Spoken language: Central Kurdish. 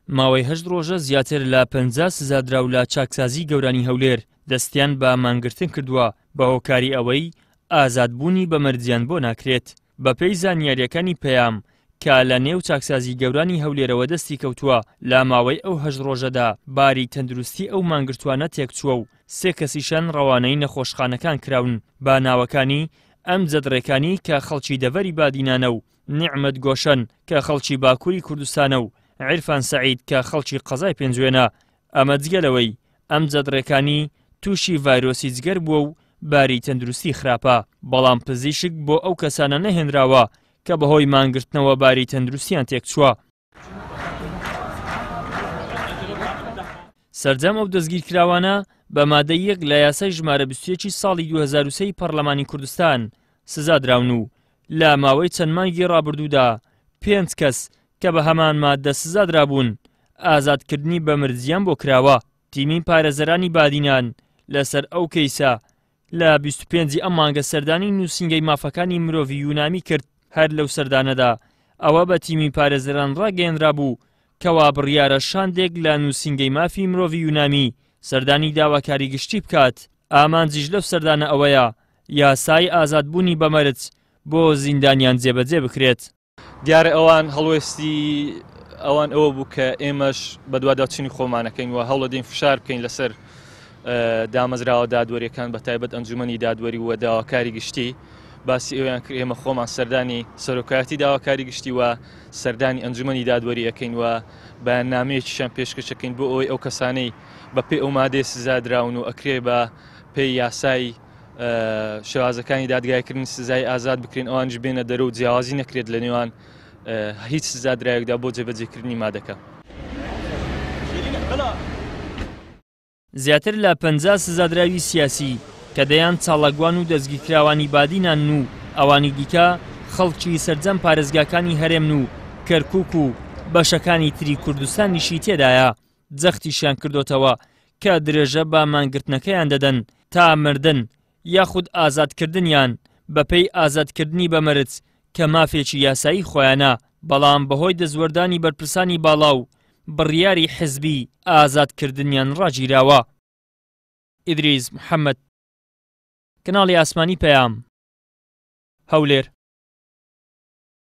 ماوەی 8 ڕۆژە زیاتر لە 50 سزادراو لە چاکسازی گەورانی هەولێر دەستیان بە مانگرتن کردووە بە هۆکاری ئەوەی ئازادبوونی بە مەرجیان بۆ ناکرێت. بەپێی زانیاریەکانی پەیام کە لە نێو چاکسازی گەورانی هەولێرەوە دەستی کەوتووە لە ماوەی ئەو 8 ڕۆژەدا باری تەندروستی ئەو مانگرتوانە تێکچووە و 3 کەسیشان ڕەوانەی نەخۆشخانەکان کراون بە ناوەکانی ئەم جەدڕێکانی کە خەڵکی دەڤەری بادینانە و نیعمەت گۆشەن کە خەڵکی باکووری کوردستانە و عیرفان سەعید کە خەڵکی قەزای پێنجوێنە. ئەمە جگەلەوەی ئەم جەدڕێکانی تووشی ڤایرۆسی جگەر بووە و باری تەندروستی خراپە، بەڵام پزیشک بۆ ئەو کەسانە نەهێنراوە کە بەهۆی مانگرتنەوە باری تەندروستیان تێکچووە. سەرجەم ئەو دەستگیرکراوانە بە مادەی 1 لە یاسای ژمارە 21 ساڵی 2003 پەرلەمانی کوردستان سزادراون و لە ماوەی چەند مانگی ڕابردوودا 5 کەس کە بە هەمان مادە سزادرابوون ئازادکردنی بە مەرجیان بۆ کراوە. تیمی پارێزەرانی بادینان لەسەر ئەو کەیسە لە 25 ئەم مانگە سەردانی نووسینگەی مافەکانی مرۆڤی یونامی کرد. هەر لەو سەردانەدا ئەوە بە تیمی پارێزەران ڕاگەیەنرا بوو کەوا بڕیارە شاندێک لە نووسینگەی مافی مرۆڤی یونامی سەردانی داواکاری گشتی بکات. ئامانجیش لەو سەردانە ئەوەیە یاسای ئازادبوونی بە مەرج بۆ زیندانیان جێبەجێ بکرێت. دیارە ئەوان هەڵوێستی ئەوان ئەوە بوو کە ئێمەش بە دوواداچنی خۆمانەکەین و هەوڵەدەین فشار بکەین لەسەر دامەزراوە دادوەریەکان بە تایبەت ئەنجومەنی دادوەری و داواکاری گشتی. باسی ئەویان کرد ئێمە خۆمان سەردانی سەرۆکایەتی داواکاری گشتی و سەردانی ئەنجومەنی دادوەری ئەەکەین و بەیاننامەیەکیشان پێشکەشەکەین بۆ ئەوەی ئەو کەسانەی بە پێی ئەو مادەی سزادراون و ئەکرێ بە پێی یاسای شێوازەکانی دادگایکردنی سزای ئازاد بکرێن، ئەوانش بێنە دەرە و جیاوازی نەکرێت لە نێوان هیچ سزادرایەکدا بۆ جێبەجێکردنی مادەکە. زیاتر لە 50 سزادراوی سیاسی کە دەیان چاڵەگوان و دەستگیرکراوانی بادینان و ئەوانی دیکە خەڵکی سەرجەم پارێزگاکانی هەرێمن و کەرکووک و بەشەکانی تری کوردستانیشی تێدایە جەختیشیان کردوتەوە کە درێژە بە مانگرتنەکەیان دەدەن تا مردن یاخود ئازادکردنیان بەپێی ئازادکردنی بە مەرج کە مافێکی یاسایی خۆیانە، بەڵام بەهۆی دەزوەردانی بەرپرسانی باڵا و بڕیاری حزبی ئازادکردنیان ڕاگیراوە. ئیدریس محەممەد، کەناڵی ئاسمانی پەیام، هەولێر.